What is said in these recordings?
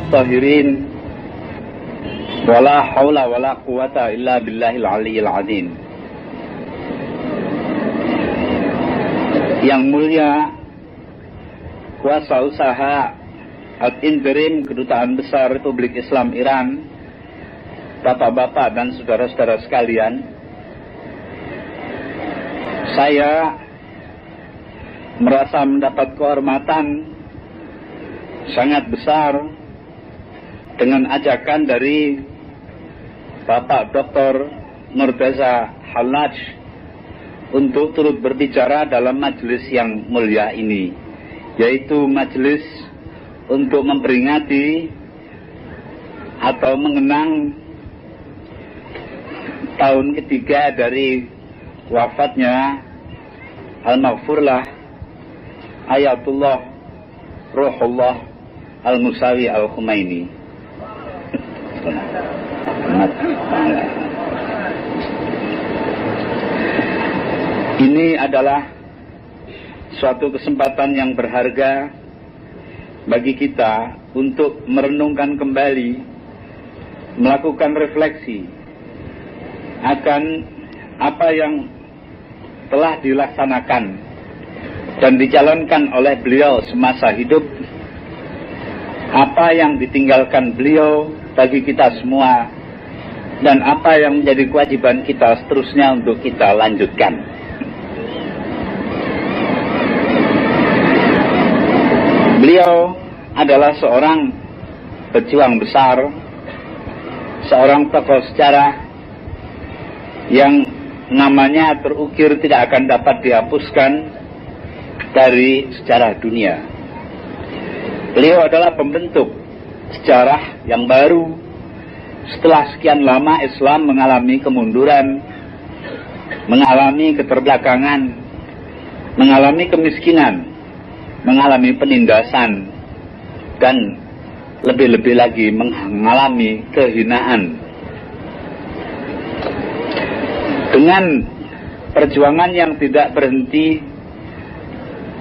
Tahirin wala haula wala quwata illa billahil aliyyil azim. Yang mulia kuasa usaha Ad-Interim Kedutaan Besar Republik Islam Iran, bapak-bapak dan saudara-saudara sekalian, saya merasa mendapat kehormatan sangat besar dengan ajakan dari Bapak Dr. Murtaza Hallaj untuk turut berbicara dalam majelis yang mulia ini, yaitu majelis untuk memperingati atau mengenang tahun ketiga dari wafatnya Al-Maghfurlah Ayatullah Ruhullah Al-Musawi Al-Khumaini. Ini adalah suatu kesempatan yang berharga bagi kita untuk merenungkan kembali, melakukan refleksi akan apa yang telah dilaksanakan dan dijalankan oleh beliau semasa hidup, apa yang ditinggalkan beliau bagi kita semua, dan apa yang menjadi kewajiban kita seterusnya untuk kita lanjutkan. Beliau adalah seorang pejuang besar, seorang tokoh sejarah yang namanya terukir tidak akan dapat dihapuskan dari sejarah dunia. Beliau adalah pembentuk sejarah yang baru setelah sekian lama Islam mengalami kemunduran, mengalami keterbelakangan, mengalami kemiskinan, mengalami penindasan, dan lebih-lebih lagi mengalami kehinaan. Dengan perjuangan yang tidak berhenti,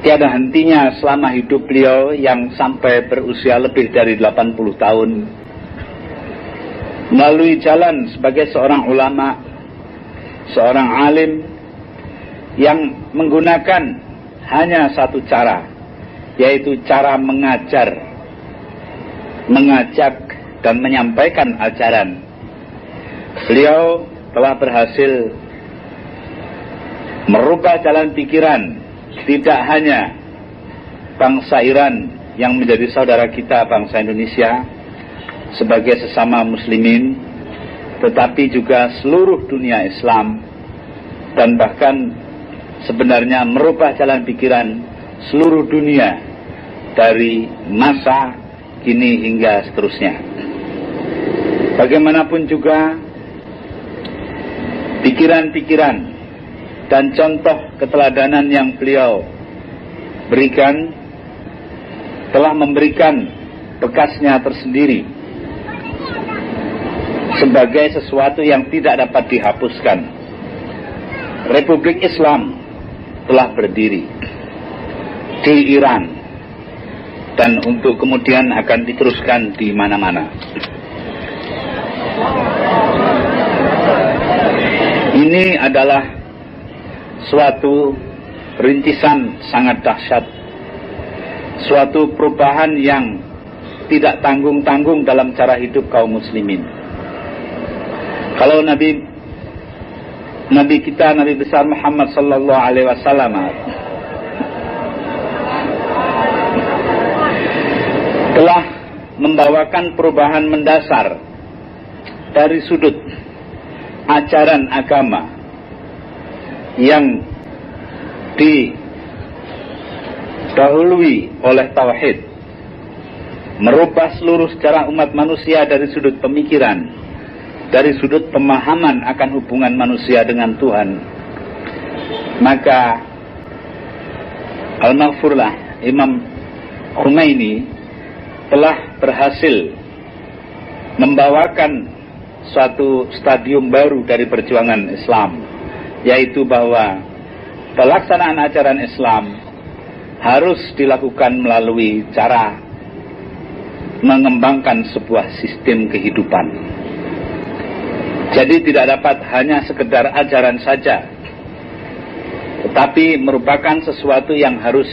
tiada hentinya selama hidup beliau yang sampai berusia lebih dari 80 tahun, melalui jalan sebagai seorang ulama, seorang alim yang menggunakan hanya satu cara, yaitu cara mengajar, mengajak dan menyampaikan ajaran. Beliau telah berhasil merubah jalan pikiran tidak hanya bangsa Iran yang menjadi saudara kita bangsa Indonesia sebagai sesama muslimin, tetapi juga seluruh dunia Islam, dan bahkan sebenarnya merubah jalan pikiran seluruh dunia dari masa kini hingga seterusnya. Bagaimanapun juga pikiran-pikiran dan contoh keteladanan yang beliau berikan telah memberikan bekasnya tersendiri sebagai sesuatu yang tidak dapat dihapuskan. Republik Islam telah berdiri di Iran dan untuk kemudian akan diteruskan di mana-mana. Ini adalah suatu rintisan sangat dahsyat, suatu perubahan yang tidak tanggung-tanggung dalam cara hidup kaum muslimin. Kalau Nabi kita, Nabi besar Muhammad sallallahu alaihi wasallam telah membawakan perubahan mendasar dari sudut ajaran agama yang didahului oleh tauhid, merubah seluruh sejarah umat manusia dari sudut pemikiran, dari sudut pemahaman akan hubungan manusia dengan Tuhan. Maka Al-Maghfurlah Imam Khumaini telah berhasil membawakan suatu stadium baru dari perjuangan Islam, yaitu bahwa pelaksanaan ajaran Islam harus dilakukan melalui cara mengembangkan sebuah sistem kehidupan. Jadi tidak dapat hanya sekedar ajaran saja, tetapi merupakan sesuatu yang harus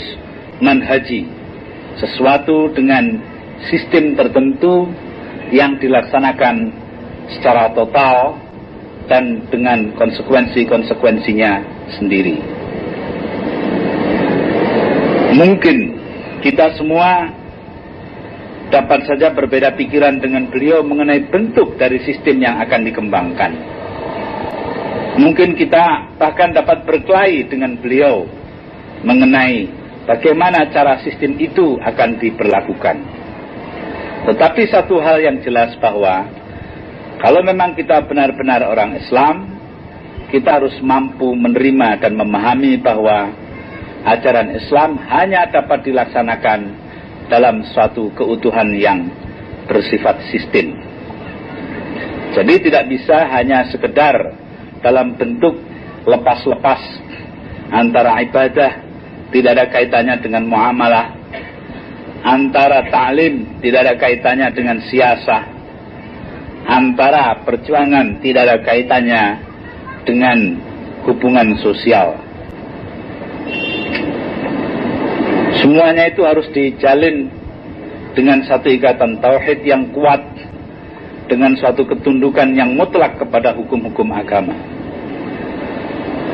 manhaji, sesuatu dengan sistem tertentu yang dilaksanakan secara total dan dengan konsekuensi-konsekuensinya sendiri. Mungkin kita semua dapat saja berbeda pikiran dengan beliau mengenai bentuk dari sistem yang akan dikembangkan. Mungkin kita bahkan dapat berkelahi dengan beliau mengenai bagaimana cara sistem itu akan diberlakukan. Tetapi satu hal yang jelas bahwa kalau memang kita benar-benar orang Islam, kita harus mampu menerima dan memahami bahwa ajaran Islam hanya dapat dilaksanakan dalam suatu keutuhan yang bersifat sistem. Jadi tidak bisa hanya sekedar dalam bentuk lepas-lepas antara ibadah, tidak ada kaitannya dengan muamalah, antara ta'lim tidak ada kaitannya dengan siasah, antara perjuangan tidak ada kaitannya dengan hubungan sosial. Semuanya itu harus dijalin dengan satu ikatan tauhid yang kuat, dengan suatu ketundukan yang mutlak kepada hukum-hukum agama.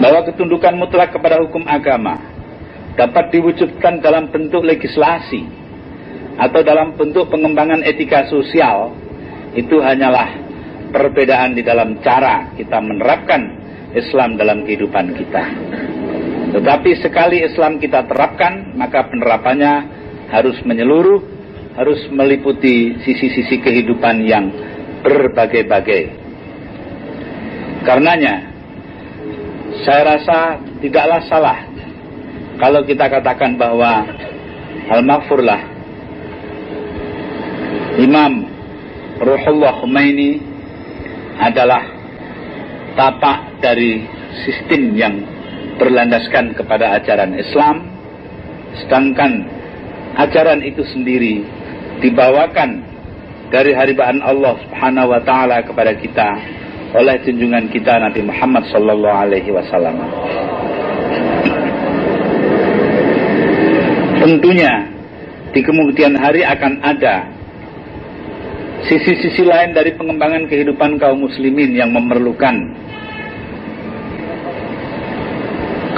Bahwa ketundukan mutlak kepada hukum agama dapat diwujudkan dalam bentuk legislasi atau dalam bentuk pengembangan etika sosial, itu hanyalah perbedaan di dalam cara kita menerapkan Islam dalam kehidupan kita. Tetapi sekali Islam kita terapkan, maka penerapannya harus menyeluruh, harus meliputi sisi-sisi kehidupan yang berbagai-bagai. Karenanya, saya rasa tidaklah salah kalau kita katakan bahwa Al-Maghfurlah Imam Ruhullah Khomeini adalah tapak dari sistem yang berlandaskan kepada ajaran Islam, sedangkan ajaran itu sendiri dibawakan dari haribaan Allah Subhanahu wa taala kepada kita oleh junjungan kita Nabi Muhammad sallallahu alaihi wasallam. Tentunya di kemudian hari akan ada sisi-sisi lain dari pengembangan kehidupan kaum muslimin yang memerlukan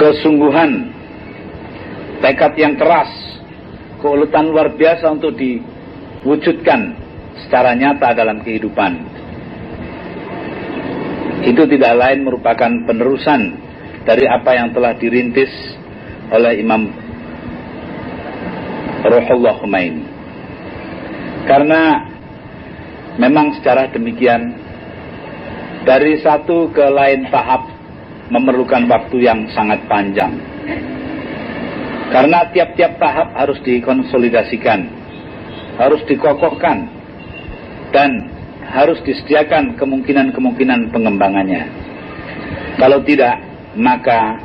kesungguhan, tekad yang keras, keuletan luar biasa untuk diwujudkan secara nyata dalam kehidupan. Itu tidak lain merupakan penerusan dari apa yang telah dirintis oleh Imam Ruhullah Khomeini. Karena memang secara demikian, dari satu ke lain tahap memerlukan waktu yang sangat panjang. Karena tiap-tiap tahap harus dikonsolidasikan, harus dikokohkan, dan harus disediakan kemungkinan-kemungkinan pengembangannya. Kalau tidak, maka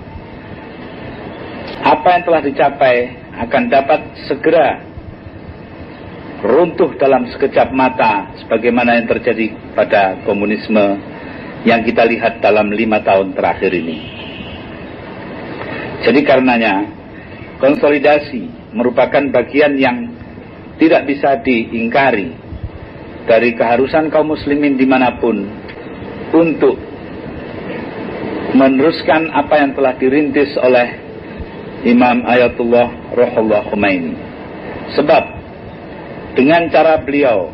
apa yang telah dicapai akan dapat segera runtuh dalam sekejap mata, sebagaimana yang terjadi pada komunisme yang kita lihat dalam 5 tahun terakhir ini. Jadi karenanya, konsolidasi merupakan bagian yang tidak bisa diingkari dari keharusan kaum muslimin dimanapun untuk meneruskan apa yang telah dirintis oleh Imam Ayatullah Ruhullah Khomeini. Sebab dengan cara beliau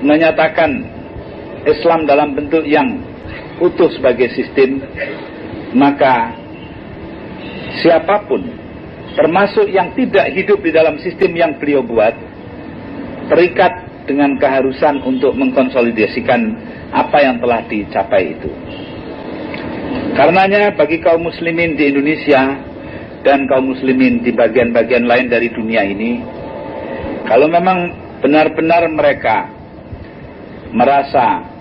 menyatakan Islam dalam bentuk yang utuh sebagai sistem, maka siapapun, termasuk yang tidak hidup di dalam sistem yang beliau buat, terikat dengan keharusan untuk mengkonsolidasikan apa yang telah dicapai itu. Karenanya bagi kaum muslimin di Indonesia dan kaum muslimin di bagian-bagian lain dari dunia ini, kalau memang benar-benar mereka merasa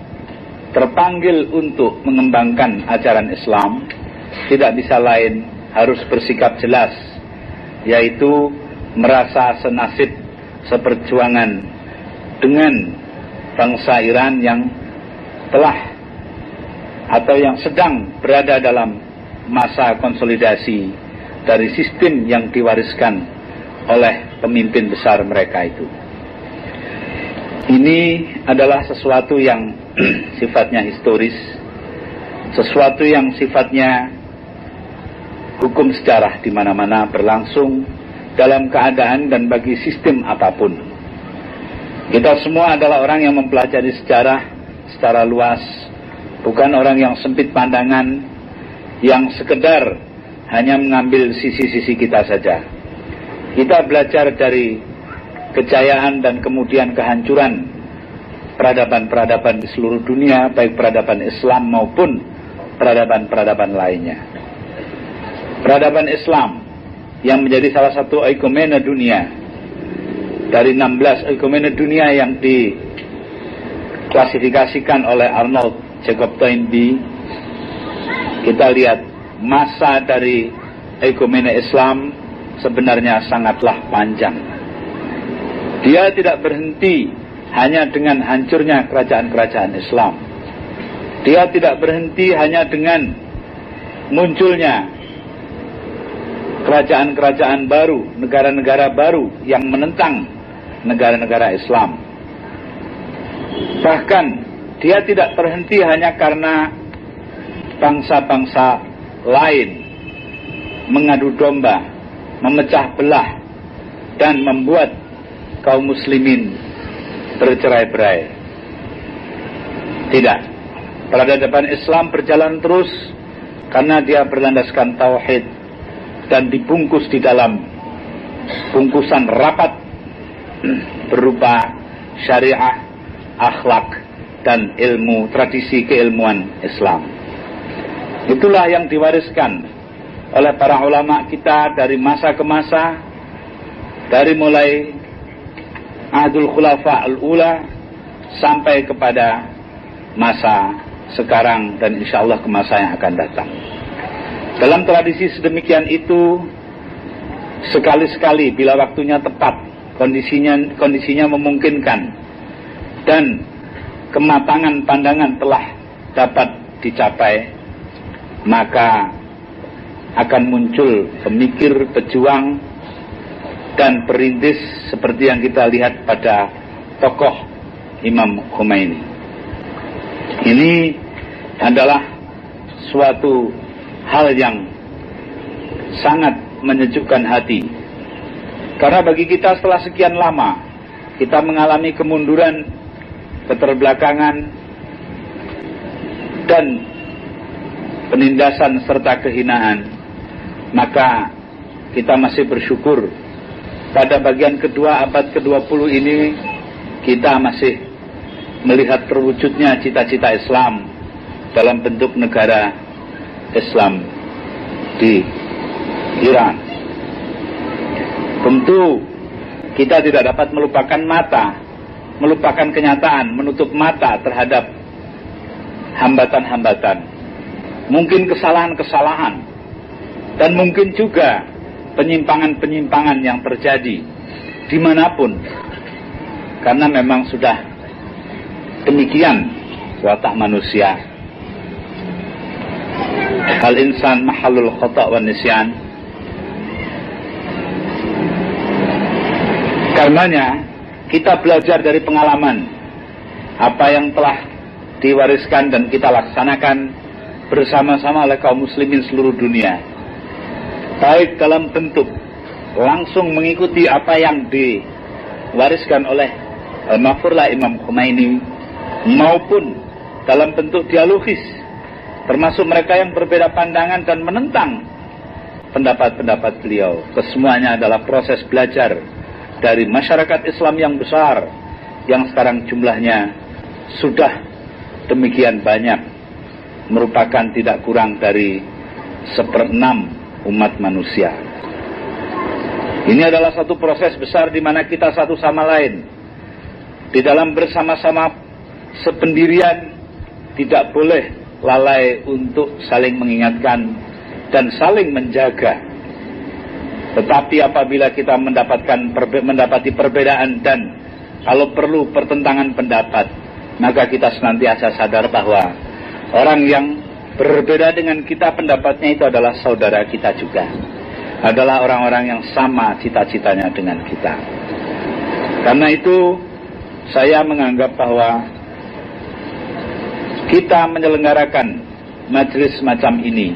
terpanggil untuk mengembangkan ajaran Islam, tidak bisa lain harus bersikap jelas, yaitu merasa senasib seperjuangan dengan bangsa Iran yang telah atau yang sedang berada dalam masa konsolidasi dari sistem yang diwariskan oleh pemimpin besar mereka itu. Ini adalah sesuatu yang sifatnya historis, sesuatu yang sifatnya hukum sejarah di mana-mana berlangsung dalam keadaan dan bagi sistem apapun. Kita semua adalah orang yang mempelajari sejarah secara luas, bukan orang yang sempit pandangan, yang sekedar hanya mengambil sisi-sisi kita saja. Kita belajar dari kejayaan dan kemudian kehancuran peradaban-peradaban di seluruh dunia, baik peradaban Islam maupun peradaban-peradaban lainnya. Peradaban Islam yang menjadi salah satu oikumene dunia dari 16 oikumene dunia yang diklasifikasikan oleh Arnold Jacob Toynbee. Kita lihat masa dari oikumene Islam sebenarnya sangatlah panjang. Dia tidak berhenti hanya dengan hancurnya kerajaan-kerajaan Islam. Dia tidak berhenti hanya dengan munculnya kerajaan-kerajaan baru, negara-negara baru yang menentang negara-negara Islam. Bahkan dia tidak berhenti hanya karena bangsa-bangsa lain mengadu domba, memecah belah, dan membuat kaum muslimin bercerai-berai. Tidak. Peradaban Islam berjalan terus karena dia berlandaskan tauhid dan dibungkus di dalam bungkusan rapat berupa syariah, akhlak, dan ilmu tradisi keilmuan Islam. Itulah yang diwariskan oleh para ulama kita dari masa ke masa, dari mulai Ahdul Khulafa al-Ula sampai kepada masa sekarang dan insya Allah ke masa yang akan datang. Dalam tradisi sedemikian itu, sekali-sekali bila waktunya tepat, kondisinya memungkinkan, dan kematangan pandangan telah dapat dicapai, maka akan muncul pemikir, pejuang, dan perintis seperti yang kita lihat pada tokoh Imam Khomeini. Ini adalah suatu hal yang sangat menyejukkan hati. Karena bagi kita setelah sekian lama, kita mengalami kemunduran, keterbelakangan, dan penindasan serta kehinaan, maka kita masih bersyukur pada bagian kedua abad ke-20 ini kita masih melihat terwujudnya cita-cita Islam dalam bentuk negara Islam di Iran. Tentu kita tidak dapat melupakan kenyataan, menutup mata terhadap hambatan-hambatan, mungkin kesalahan-kesalahan, dan mungkin juga penyimpangan-penyimpangan yang terjadi dimanapun, karena memang sudah demikian watak manusia. Al-insan mahallul khata' wa nisyan. Karenanya kita belajar dari pengalaman apa yang telah diwariskan dan kita laksanakan bersama-sama oleh kaum muslimin seluruh dunia, baik dalam bentuk langsung mengikuti apa yang diwariskan oleh Al-Maghfurlah Imam Khomeini, maupun dalam bentuk dialogis, termasuk mereka yang berbeda pandangan dan menentang pendapat-pendapat beliau. Kesemuanya adalah proses belajar dari masyarakat Islam yang besar, yang sekarang jumlahnya sudah demikian banyak, merupakan tidak kurang dari 1/6 umat manusia. Ini adalah satu proses besar di mana kita satu sama lain di dalam bersama-sama sependirian tidak boleh lalai untuk saling mengingatkan dan saling menjaga. Tetapi apabila kita mendapati perbedaan dan kalau perlu pertentangan pendapat, maka kita senantiasa sadar bahwa orang yang berbeda dengan kita pendapatnya itu adalah saudara kita juga, adalah orang-orang yang sama cita-citanya dengan kita. Karena itu saya menganggap bahwa kita menyelenggarakan majelis semacam ini,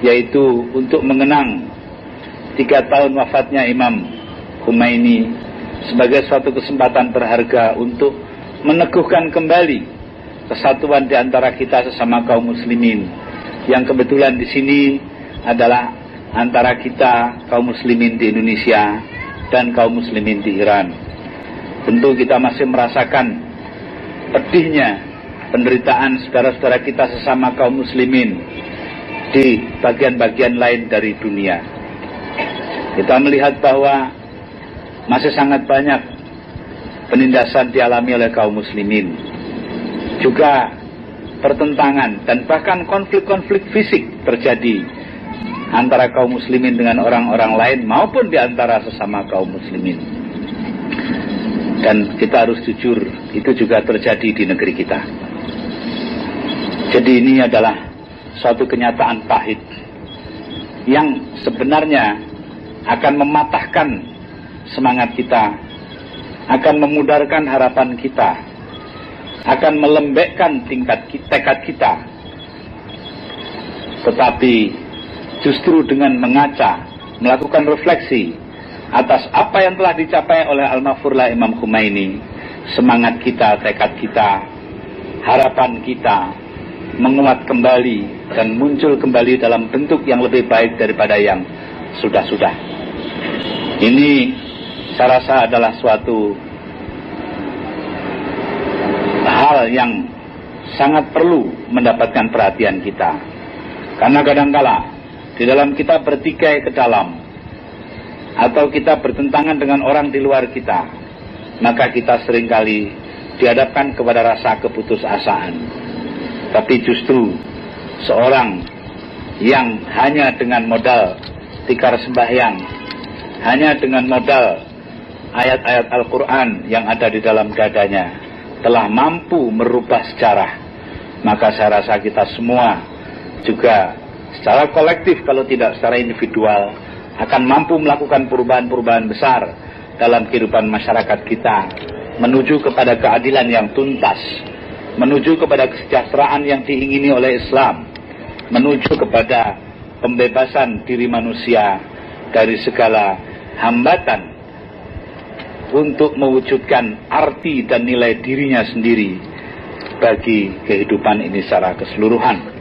yaitu untuk mengenang 3 tahun wafatnya Imam Khomeini, sebagai suatu kesempatan berharga untuk meneguhkan kembali kesatuan di antara kita sesama kaum muslimin, yang kebetulan di sini adalah antara kita kaum muslimin di Indonesia dan kaum muslimin di Iran. Tentu kita masih merasakan pedihnya penderitaan saudara-saudara kita sesama kaum muslimin di bagian-bagian lain dari dunia. Kita melihat bahwa masih sangat banyak penindasan dialami oleh kaum muslimin, juga pertentangan dan bahkan konflik-konflik fisik terjadi antara kaum muslimin dengan orang-orang lain maupun di antara sesama kaum muslimin. Dan kita harus jujur, itu juga terjadi di negeri kita. Jadi ini adalah suatu kenyataan pahit yang sebenarnya akan mematahkan semangat kita, akan memudarkan harapan kita, akan melembekkan tekad kita. Tetapi justru dengan mengaca, melakukan refleksi atas apa yang telah dicapai oleh Al-Maghfurlah Imam Khomeini, semangat kita, tekad kita, harapan kita menguat kembali dan muncul kembali dalam bentuk yang lebih baik daripada yang sudah-sudah. Ini saya rasa adalah suatu hal yang sangat perlu mendapatkan perhatian kita. Karena kadangkala di dalam kita bertikai ke dalam, atau kita bertentangan dengan orang di luar kita, maka kita seringkali dihadapkan kepada rasa keputusasaan. Tapi justru seorang yang hanya dengan modal tikar sembahyang, hanya dengan modal ayat-ayat Al-Quran yang ada di dalam dadanya, telah mampu merubah sejarah, maka saya rasa kita semua juga secara kolektif, kalau tidak secara individual, akan mampu melakukan perubahan-perubahan besar dalam kehidupan masyarakat kita, menuju kepada keadilan yang tuntas, menuju kepada kesejahteraan yang diingini oleh Islam, menuju kepada pembebasan diri manusia dari segala hambatan untuk mewujudkan arti dan nilai dirinya sendiri bagi kehidupan ini secara keseluruhan.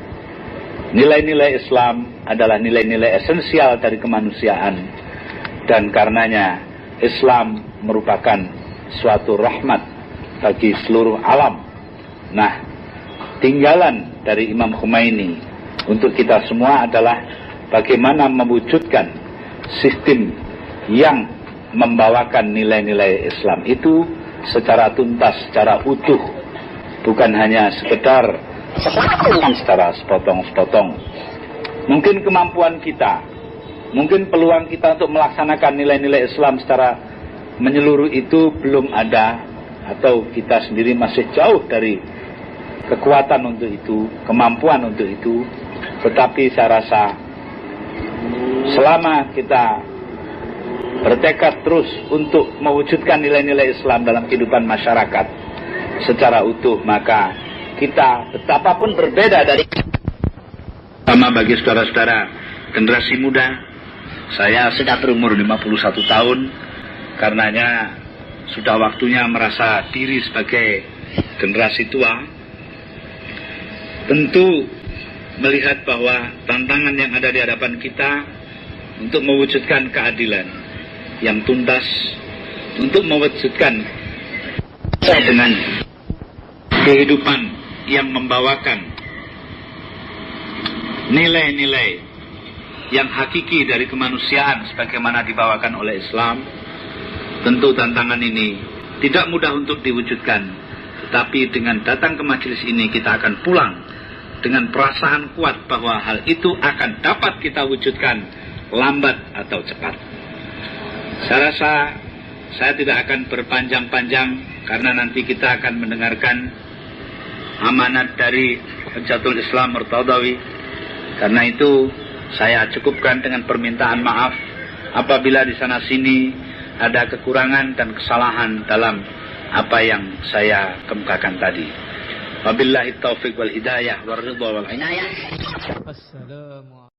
Nilai-nilai Islam adalah nilai-nilai esensial dari kemanusiaan, dan karenanya Islam merupakan suatu rahmat bagi seluruh alam. Nah, tinggalan dari Imam Khomeini untuk kita semua adalah bagaimana mewujudkan sistem yang membawakan nilai-nilai Islam itu secara tuntas, secara utuh, bukan hanya sekedar secara sepotong-sepotong. Mungkin kemampuan kita, mungkin peluang kita untuk melaksanakan nilai-nilai Islam secara menyeluruh itu belum ada, atau kita sendiri masih jauh dari kekuatan untuk itu, kemampuan untuk itu. Tetapi saya rasa selama kita bertekad terus untuk mewujudkan nilai-nilai Islam dalam kehidupan masyarakat secara utuh, maka kita betapapun berbeda dari sama bagi saudara-saudara generasi muda. Saya sudah berumur 51 tahun, karenanya sudah waktunya merasa diri sebagai generasi tua. Tentu melihat bahwa tantangan yang ada di hadapan kita untuk mewujudkan keadilan yang tuntas, untuk mewujudkan dengan kehidupan yang membawakan nilai-nilai yang hakiki dari kemanusiaan sebagaimana dibawakan oleh Islam. Tentu tantangan ini tidak mudah untuk diwujudkan, Tetapi dengan datang ke majelis ini kita akan pulang dengan perasaan kuat bahwa hal itu akan dapat kita wujudkan lambat atau cepat. Saya rasa saya tidak akan berpanjang-panjang karena nanti kita akan mendengarkan amanat dari Hujjatul Islam Murtadawi. Karena itu saya cukupkan dengan permintaan maaf apabila di sana sini ada kekurangan dan kesalahan dalam apa yang saya kemukakan tadi. Wabillahi taufiq wal hidayah war ridha wal inayah. Assalamualaikum.